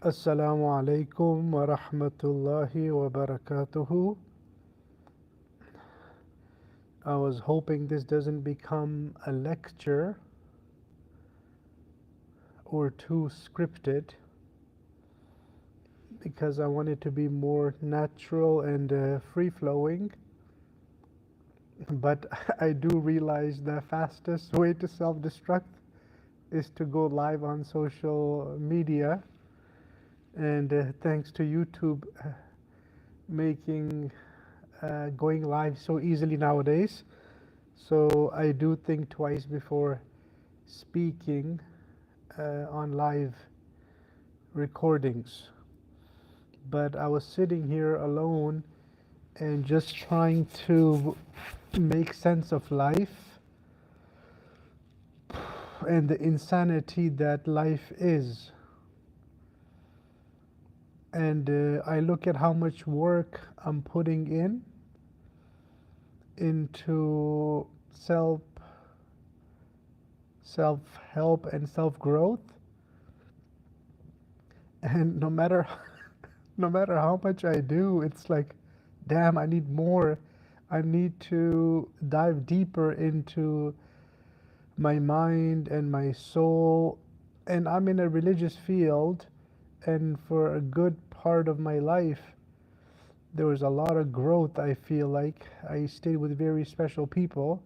Assalamu alaikum wa rahmatullahi wa barakatuhu. I was hoping this doesn't become a lecture or too scripted because I want it to be more natural and free flowing. But I do realize the fastest way to self destruct is to go live on social media. And thanks to YouTube making going live so easily nowadays. So I do think twice before speaking on live recordings. But I was sitting here alone and just trying to make sense of life and the insanity that life is. And I look at how much work I'm putting into self-help and self-growth, and no matter no matter how much I do, it's like, damn, I need more. I need to dive deeper into my mind and my soul. And I'm in a religious field, and for a good part of my life there was a lot of growth. I feel like I stayed with very special people,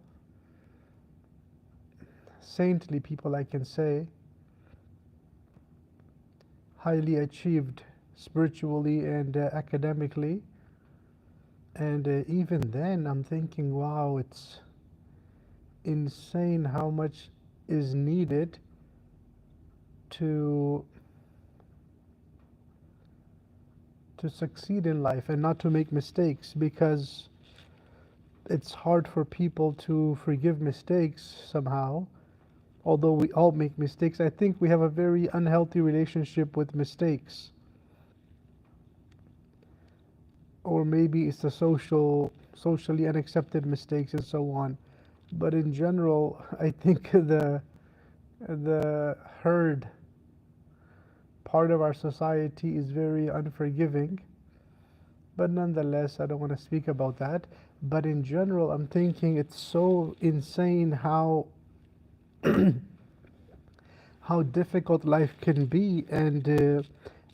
saintly people, I can say, highly achieved spiritually and academically. And even then I'm thinking, wow, it's insane how much is needed to succeed in life and not to make mistakes, because it's hard for people to forgive mistakes somehow. Although we all make mistakes, I think we have a very unhealthy relationship with mistakes. Or maybe it's the socially unaccepted mistakes and so on. But in general, I think the herd part of our society is very unforgiving. But nonetheless, I don't want to speak about that. But in general, I'm thinking it's so insane how difficult life can be. And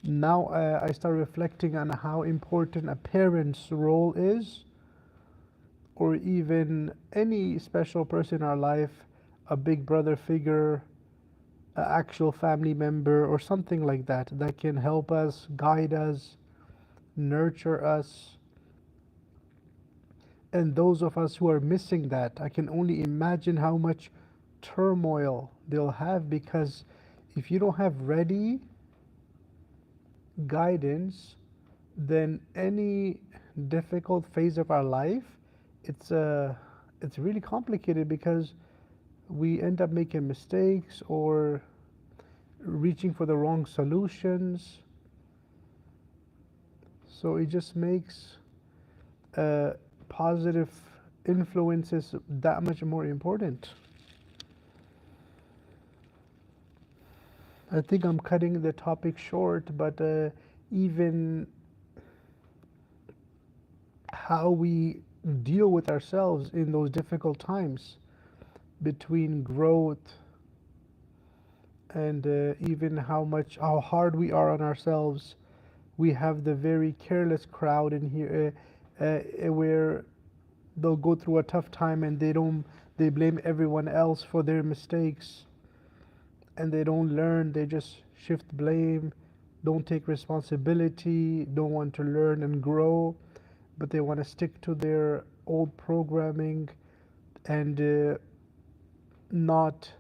now I start reflecting on how important a parent's role is, or even any special person in our life, a big brother figure, an actual family member, or something like that, that can help us, guide us, nurture us. And those of us who are missing that, I can only imagine how much turmoil they'll have, because if you don't have ready guidance, then any difficult phase of our life, it's really complicated, because we end up making mistakes or reaching for the wrong solutions. So it just makes positive influences that much more important. I think I'm cutting the topic short, but even how we deal with ourselves in those difficult times, between growth and even how hard we are on ourselves. We have the very careless crowd in here, where they'll go through a tough time and they blame everyone else for their mistakes, and they don't learn. They just shift blame, don't take responsibility, don't want to learn and grow, but they want to stick to their old programming and not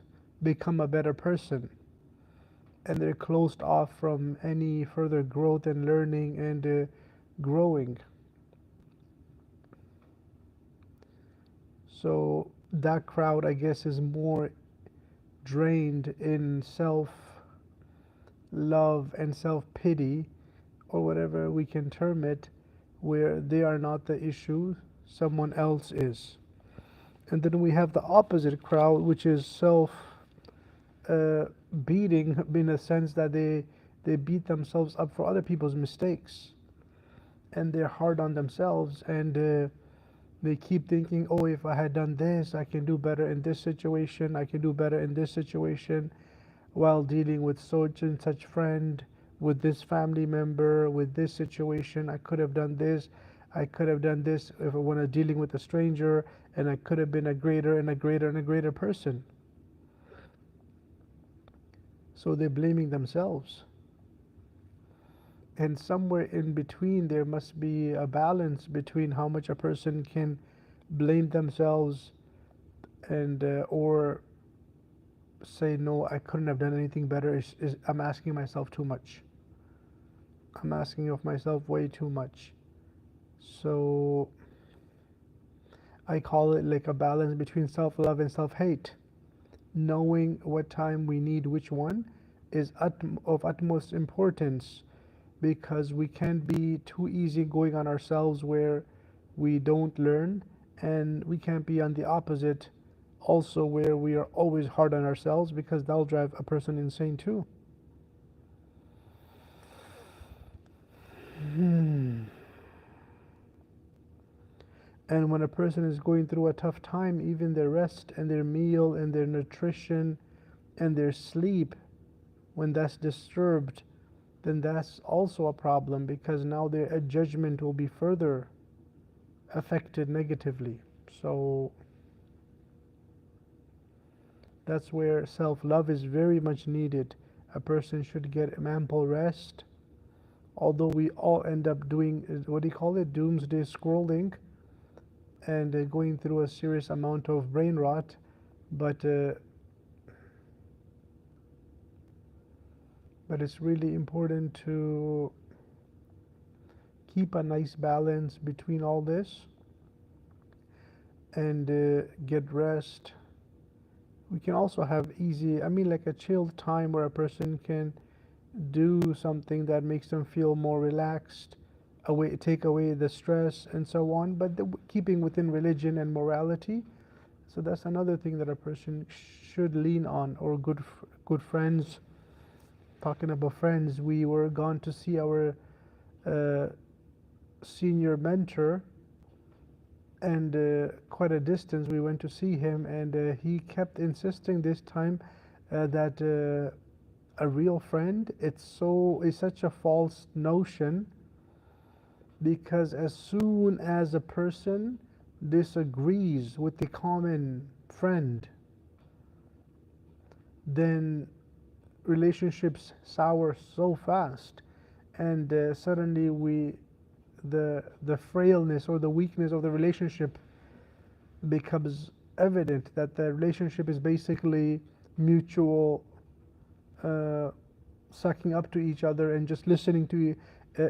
become a better person. and they're closed off from any further growth and learning and growing. So that crowd, I guess, is more drained in self love and self pity, or whatever we can term it, where they are not the issue, someone else is. And then we have the opposite crowd, which is self uh, beating, in a sense that they beat themselves up for other people's mistakes, and they're hard on themselves, and they keep thinking, oh, if I had done this, I can do better in this situation, I can do better in this situation, while dealing with such and such friend, with this family member, with this situation. I could have done this, I could have done this if I was dealing with a stranger, and I could have been a greater and a greater and a greater person. So they're blaming themselves. And somewhere in between, there must be a balance between how much a person can blame themselves and or say, no, I couldn't have done anything better. I'm asking myself too much. I'm asking of myself way too much. So I call it like a balance between self-love and self-hate. Knowing what time we need which one is of utmost importance, because we can't be too easy going on ourselves where we don't learn, and we can't be on the opposite also where we are always hard on ourselves, because that'll drive a person insane too. And when a person is going through a tough time, even their rest and their meal and their nutrition and their sleep, when that's disturbed, then that's also a problem, because now their judgment will be further affected negatively. So that's where self-love is very much needed. A person should get ample rest, although we all end up doing, what do you call it, doomsday scrolling, and going through a serious amount of brain rot. But it's really important to keep a nice balance between all this and get rest. We can also have easy, I mean, like a chilled time where a person can do something that makes them feel more relaxed, take away the stress and so on, but keeping within religion and morality. So that's another thing that a person should lean on, or good friends. Talking about friends, we were gone to see our uh, senior mentor, and quite a distance we went to see him, and he kept insisting this time that a real friend, it's such a false notion, because as soon as a person disagrees with the common friend, then relationships sour so fast, and suddenly the frailness or the weakness of the relationship becomes evident, that the relationship is basically mutual uh, sucking up to each other and just listening to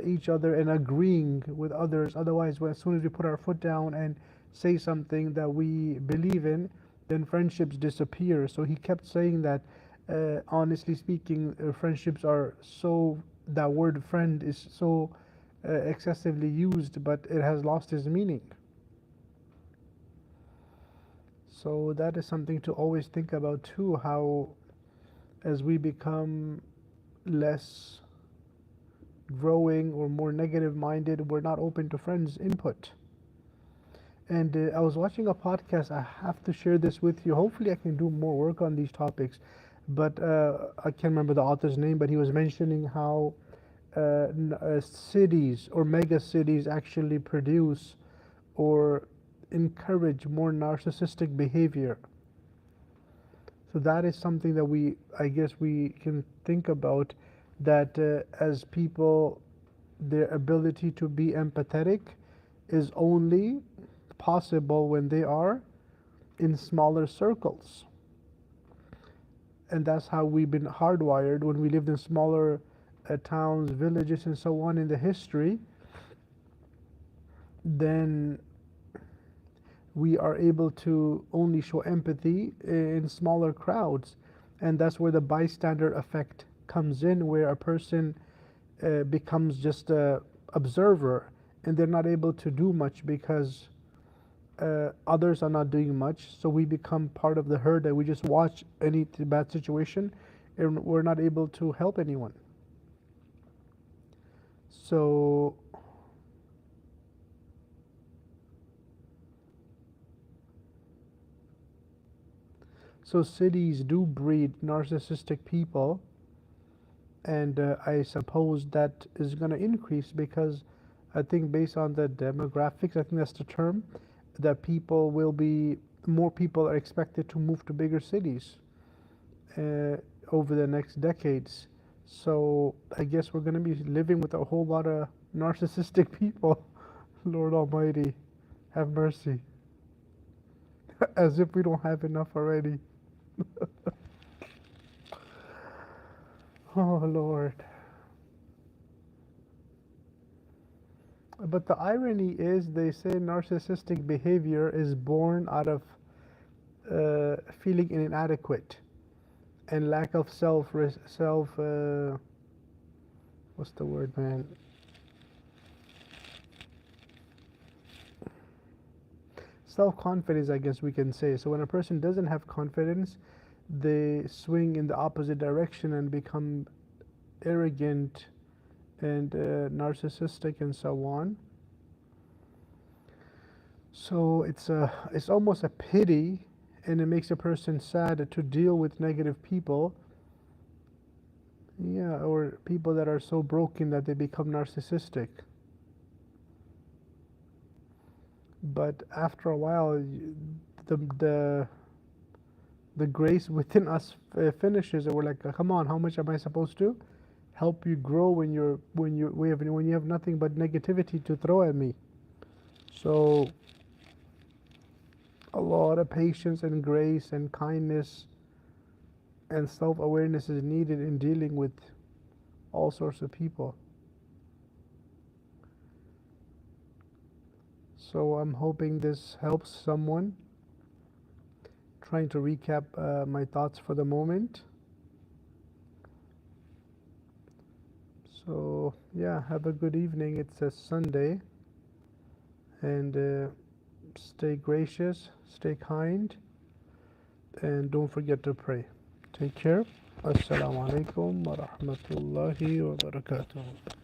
each other and agreeing with others. Otherwise, as soon as we put our foot down and say something that we believe in, then friendships disappear. So he kept saying that, honestly speaking, friendships are so, that word friend is so excessively used, but it has lost its meaning. So that is something to always think about too, how as we become less growing or more negative minded, we're not open to friends' input. And I was watching a podcast. I have to share this with you. Hopefully, I can do more work on these topics. But I can't remember the author's name, but he was mentioning how cities or mega cities actually produce or encourage more narcissistic behavior. So that is something that I guess we can think about, that as people, their ability to be empathetic is only possible when they are in smaller circles. and that's how we've been hardwired when we lived in smaller towns, villages, and so on in the history. Then we are able to only show empathy in smaller crowds, and that's where the bystander effect comes in, where a person becomes just a observer, and they're not able to do much because others are not doing much. So we become part of the herd, that we just watch any bad situation, and we're not able to help anyone. So cities do breed narcissistic people, and I suppose that is going to increase because I think based on the demographics, I think that's the term, that people will be, more people are expected to move to bigger cities uh, over the next decades. So I guess we're going to be living with a whole lot of narcissistic people. Lord Almighty, have mercy. As if we don't have enough already. Oh Lord. But the irony is, they say narcissistic behavior is born out of feeling inadequate and lack of what's the word, man? Self-confidence, I guess we can say. So when a person doesn't have confidence, they swing in the opposite direction and become arrogant and narcissistic and so on. So it's almost a pity, and it makes a person sad to deal with negative people. Yeah, or people that are so broken that they become narcissistic. But after a while, the the the grace within us finishes, and we're like, come on, how much am I supposed to help you grow when you have nothing but negativity to throw at me? So a lot of patience and grace and kindness and self-awareness is needed in dealing with all sorts of people. So I'm hoping this helps someone. Trying to recap my thoughts for the moment. So yeah, have a good evening. It's a Sunday, and stay gracious, stay kind, and don't forget to pray. Take care. Assalamu alaikum wa rahmatullahi wa barakatuh.